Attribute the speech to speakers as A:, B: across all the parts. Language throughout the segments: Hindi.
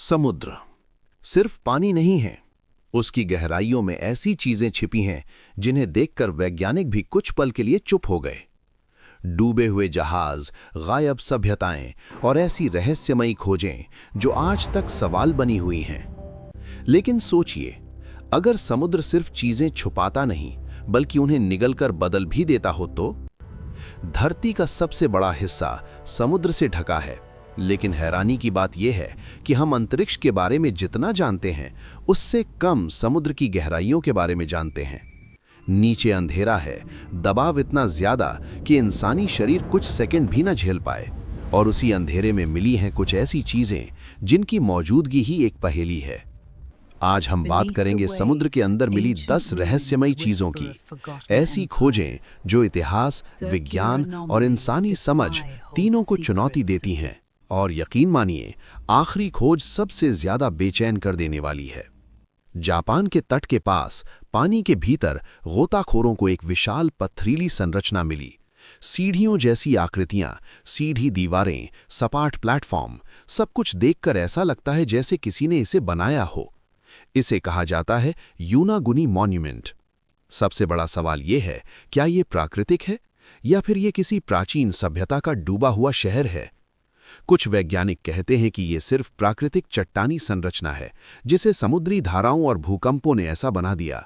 A: समुद्र सिर्फ पानी नहीं है, उसकी गहराइयों में ऐसी चीजें छिपी हैं जिन्हें देखकर वैज्ञानिक भी कुछ पल के लिए चुप हो गए। डूबे हुए जहाज, गायब सभ्यताएं और ऐसी रहस्यमयी खोजें जो आज तक सवाल बनी हुई हैं। लेकिन सोचिए, अगर समुद्र सिर्फ चीजें छुपाता नहीं बल्कि उन्हें निगलकर बदल भी देता हो तो? धरती का सबसे बड़ा हिस्सा समुद्र से ढका है, लेकिन हैरानी की बात यह है कि हम अंतरिक्ष के बारे में जितना जानते हैं उससे कम समुद्र की गहराइयों के बारे में जानते हैं। नीचे अंधेरा है, दबाव इतना ज्यादा कि इंसानी शरीर कुछ सेकंड भी न झेल पाए, और उसी अंधेरे में मिली हैं कुछ ऐसी चीजें जिनकी मौजूदगी ही एक पहेली है। आज हम बात करेंगे समुद्र के अंदर मिली 10 रहस्यमयी चीजों की, ऐसी खोजें जो इतिहास, विज्ञान और इंसानी समझ तीनों को चुनौती देती हैं। और यकीन मानिए, आखिरी खोज सबसे ज्यादा बेचैन कर देने वाली है। जापान के तट के पास पानी के भीतर गोताखोरों को एक विशाल पथरीली संरचना मिली। सीढ़ियों जैसी आकृतियां, सीधी दीवारें, सपाट प्लेटफॉर्म, सब कुछ देखकर ऐसा लगता है जैसे किसी ने इसे बनाया हो। इसे कहा जाता है यूनागुनी मॉन्यूमेंट। सबसे बड़ा सवाल यह है, क्या ये प्राकृतिक है या फिर ये किसी प्राचीन सभ्यता का डूबा हुआ शहर है? कुछ वैज्ञानिक कहते हैं कि ये सिर्फ प्राकृतिक चट्टानी संरचना है जिसे समुद्री धाराओं और भूकंपों ने ऐसा बना दिया।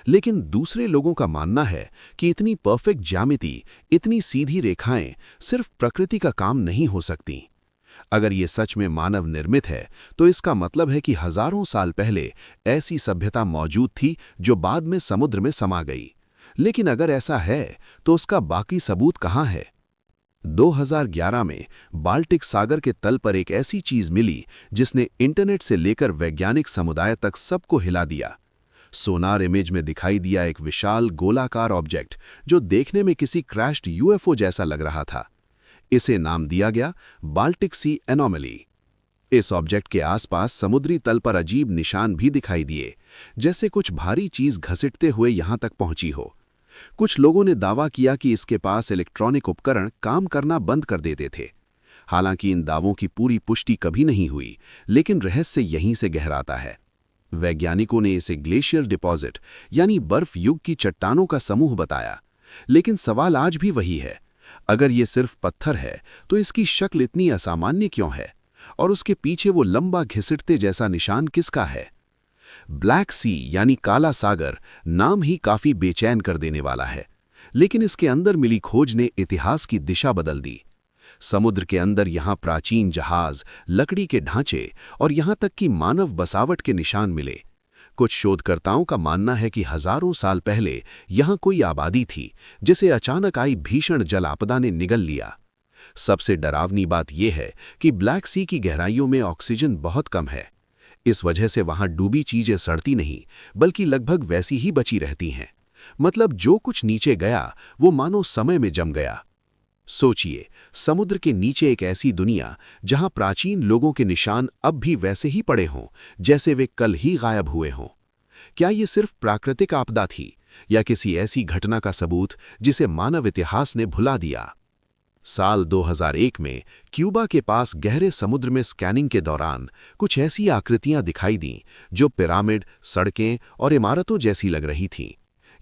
A: लेकिन दूसरे लोगों का मानना है कि इतनी परफेक्ट ज्यामिति, इतनी सीधी रेखाएं सिर्फ प्रकृति का काम नहीं हो सकती। अगर ये सच में मानव निर्मित है तो इसका मतलब है कि हजारों साल पहले ऐसी सभ्यता मौजूद थी जो बाद में समुद्र में समा गई। लेकिन अगर ऐसा है तो उसका बाकी सबूत कहाँ है? 2011 में बाल्टिक सागर के तल पर एक ऐसी चीज मिली जिसने इंटरनेट से लेकर वैज्ञानिक समुदाय तक सबको हिला दिया। सोनार इमेज में दिखाई दिया एक विशाल गोलाकार ऑब्जेक्ट जो देखने में किसी क्रैश्ड यूएफओ जैसा लग रहा था। इसे नाम दिया गया बाल्टिक सी एनोमली। इस ऑब्जेक्ट के आसपास समुद्री तल पर अजीब निशान भी दिखाई दिए, जैसे कुछ भारी चीज घसीटते हुए यहां तक पहुंची हो। कुछ लोगों ने दावा किया कि इसके पास इलेक्ट्रॉनिक उपकरण काम करना बंद कर देते थे। हालांकि इन दावों की पूरी पुष्टि कभी नहीं हुई, लेकिन रहस्य यहीं से गहराता है। वैज्ञानिकों ने इसे ग्लेशियर डिपॉजिट यानी बर्फ युग की चट्टानों का समूह बताया। लेकिन सवाल आज भी वही है, अगर ये सिर्फ पत्थर है तो इसकी शक्ल इतनी असामान्य क्यों है, और उसके पीछे वो लंबा घिसटते जैसा निशान किसका है? ब्लैक सी यानी काला सागर नाम ही काफी बेचैन कर देने वाला है, लेकिन इसके अंदर मिली खोज ने इतिहास की दिशा बदल दी। समुद्र के अंदर यहां प्राचीन जहाज, लकड़ी के ढांचे और यहां तक कि मानव बसावट के निशान मिले। कुछ शोधकर्ताओं का मानना है कि हजारों साल पहले यहां कोई आबादी थी जिसे अचानक आई भीषण जल आपदा ने निगल लिया। सबसे डरावनी बात यह है कि ब्लैक सी की गहराइयों में ऑक्सीजन बहुत कम है। इस वजह से वहां डूबी चीजें सड़ती नहीं, बल्कि लगभग वैसी ही बची रहती हैं। मतलब जो कुछ नीचे गया वो मानो समय में जम गया। सोचिए, समुद्र के नीचे एक ऐसी दुनिया जहां प्राचीन लोगों के निशान अब भी वैसे ही पड़े हों जैसे वे कल ही गायब हुए हों। क्या ये सिर्फ प्राकृतिक आपदा थी या किसी ऐसी घटना का सबूत जिसे मानव इतिहास ने भुला दिया? साल 2001 में क्यूबा के पास गहरे समुद्र में स्कैनिंग के दौरान कुछ ऐसी आकृतियां दिखाई दीं जो पिरामिड, सड़कें और इमारतों जैसी लग रही थीं।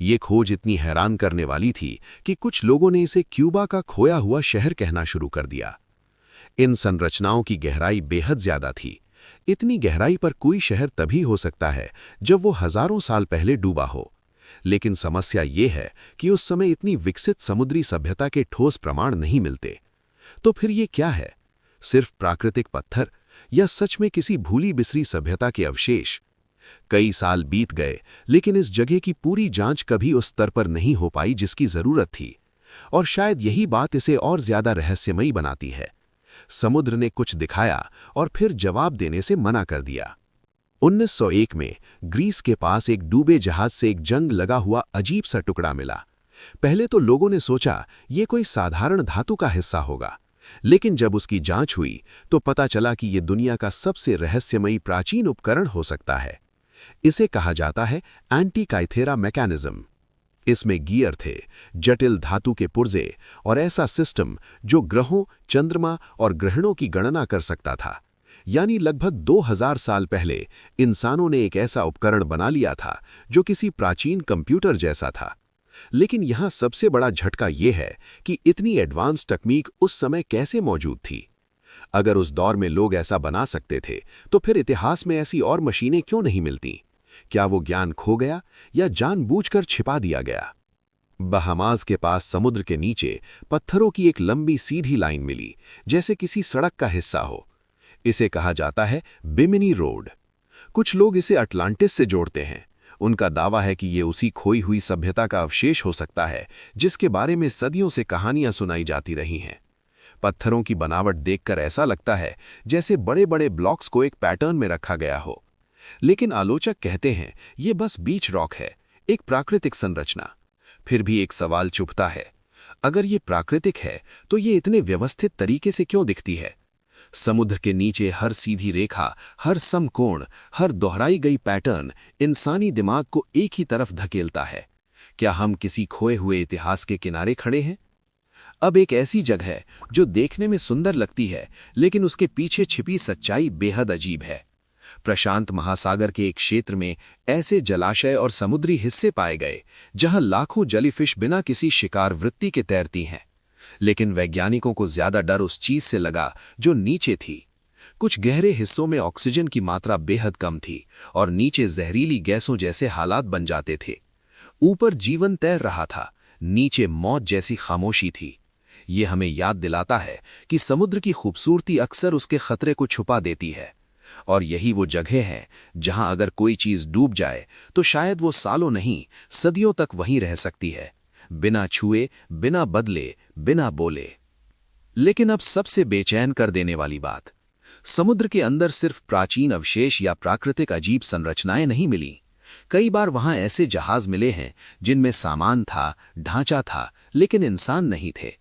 A: ये खोज इतनी हैरान करने वाली थी कि कुछ लोगों ने इसे क्यूबा का खोया हुआ शहर कहना शुरू कर दिया। इन संरचनाओं की गहराई बेहद ज्यादा थी। इतनी गहराई पर कोई शहर तभी हो सकता है जब वो हजारों साल पहले डूबा हो। लेकिन समस्या ये है कि उस समय इतनी विकसित समुद्री सभ्यता के ठोस प्रमाण नहीं मिलते। तो फिर ये क्या है? सिर्फ प्राकृतिक पत्थर या सच में किसी भूली बिसरी सभ्यता के अवशेष? कई साल बीत गए, लेकिन इस जगह की पूरी जांच कभी उस स्तर पर नहीं हो पाई जिसकी जरूरत थी। और शायद यही बात इसे और ज्यादा रहस्यमयी बनाती है। समुद्र ने कुछ दिखाया और फिर जवाब देने से मना कर दिया। 1901 में ग्रीस के पास एक डूबे जहाज से एक जंग लगा हुआ अजीब सा टुकड़ा मिला। पहले तो लोगों ने सोचा ये कोई साधारण धातु का हिस्सा होगा, लेकिन जब उसकी जांच हुई तो पता चला कि ये दुनिया का सबसे रहस्यमयी प्राचीन उपकरण हो सकता है। इसे कहा जाता है एंटीकाइथेरा मैकेनिज्म। इसमें गियर थे, जटिल धातु के पुर्जे और ऐसा सिस्टम जो ग्रहों, चंद्रमा और ग्रहणों की गणना कर सकता था।
B: यानी लगभग 2000 साल पहले इंसानों ने एक ऐसा उपकरण बना लिया था जो किसी प्राचीन कंप्यूटर जैसा था। लेकिन यहाँ सबसे बड़ा झटका ये है कि इतनी एडवांस तकनीक उस समय कैसे मौजूद थी। अगर उस दौर में लोग ऐसा बना सकते थे तो फिर इतिहास में ऐसी और मशीनें क्यों नहीं मिलती? क्या वो ज्ञान खो गया या जानबूझकर छिपा दिया गया? बहामास के पास समुद्र के नीचे पत्थरों की एक लंबी सीधी लाइन मिली, जैसे किसी सड़क का हिस्सा हो। इसे कहा जाता है बिमिनी रोड। कुछ लोग इसे अटलांटिस से जोड़ते हैं। उनका दावा है कि ये उसी खोई हुई सभ्यता का अवशेष हो सकता है जिसके बारे में सदियों से कहानियां सुनाई जाती रही हैं। पत्थरों की बनावट देखकर ऐसा लगता है जैसे बड़े बड़े ब्लॉक्स को एक पैटर्न में रखा गया हो। लेकिन आलोचक कहते हैं ये बस बीच रॉक है, एक प्राकृतिक संरचना। फिर भी एक सवाल चुभता है, अगर ये प्राकृतिक है तो ये इतने व्यवस्थित तरीके से क्यों दिखती है? समुद्र के नीचे हर सीधी रेखा, हर समकोण, हर दोहराई गई पैटर्न इंसानी दिमाग को एक ही तरफ धकेलता है। क्या हम किसी खोए हुए इतिहास के किनारे खड़े हैं? अब एक ऐसी जगह जो देखने में सुंदर लगती है लेकिन उसके पीछे छिपी सच्चाई बेहद अजीब है। प्रशांत महासागर के एक क्षेत्र में ऐसे जलाशय और समुद्री हिस्से पाए गए जहां लाखों जेलीफिश बिना किसी शिकार वृत्ति के तैरती हैं। लेकिन वैज्ञानिकों को ज्यादा डर उस चीज से लगा जो नीचे थी। कुछ गहरे हिस्सों में ऑक्सीजन की मात्रा बेहद कम थी और नीचे जहरीली गैसों जैसे हालात बन जाते थे। ऊपर जीवन तैर रहा था, नीचे मौत जैसी खामोशी थी। ये हमें याद दिलाता है कि समुद्र की खूबसूरती अक्सर उसके खतरे को छुपा देती है। और यही वो जगह है जहां अगर कोई चीज डूब जाए तो शायद वो सालों नहीं, सदियों तक वहीं रह सकती है, बिना छुए, बिना बदले, बिना बोले। लेकिन अब सबसे बेचैन कर देने वाली बात, समुद्र के अंदर सिर्फ प्राचीन अवशेष या प्राकृतिक अजीब संरचनाएं नहीं मिली। कई बार वहां ऐसे जहाज मिले हैं जिनमें सामान था, ढांचा था, लेकिन इंसान नहीं थे।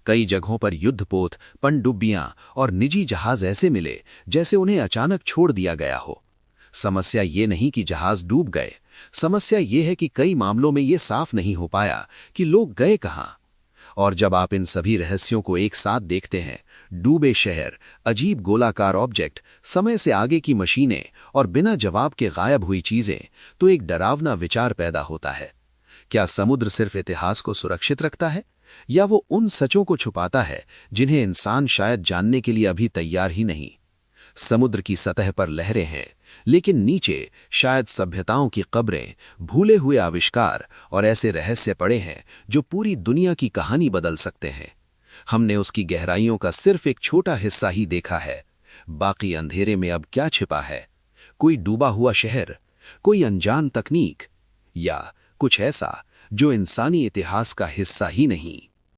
B: कई जगहों पर युद्धपोत, पनडुब्बियां और निजी जहाज ऐसे मिले जैसे उन्हें अचानक छोड़ दिया गया हो। समस्या ये नहीं कि जहाज डूब गए, समस्या ये है कि कई मामलों में ये साफ नहीं हो पाया कि लोग गए कहां। और जब आप इन सभी रहस्यों को एक साथ देखते हैं, डूबे शहर, अजीब गोलाकार ऑब्जेक्ट, समय से आगे की मशीनें और बिना जवाब के गायब हुई चीजें, तो एक डरावना विचार पैदा होता है। क्या समुद्र सिर्फ इतिहास को सुरक्षित रखता है या वो उन सचों को छुपाता है जिन्हें इंसान शायद जानने के लिए अभी तैयार ही नहीं? समुद्र की सतह पर लहरें हैं, लेकिन नीचे शायद सभ्यताओं की कब्रें, भूले हुए आविष्कार और ऐसे रहस्य पड़े हैं जो पूरी दुनिया की कहानी बदल सकते हैं। हमने उसकी गहराइयों का सिर्फ एक छोटा हिस्सा ही देखा है। बाकी अंधेरे में अब क्या छिपा है? कोई डूबा हुआ शहर, कोई अनजान तकनीक, या कुछ ऐसा जो इंसानी इतिहास का हिस्सा ही नहीं?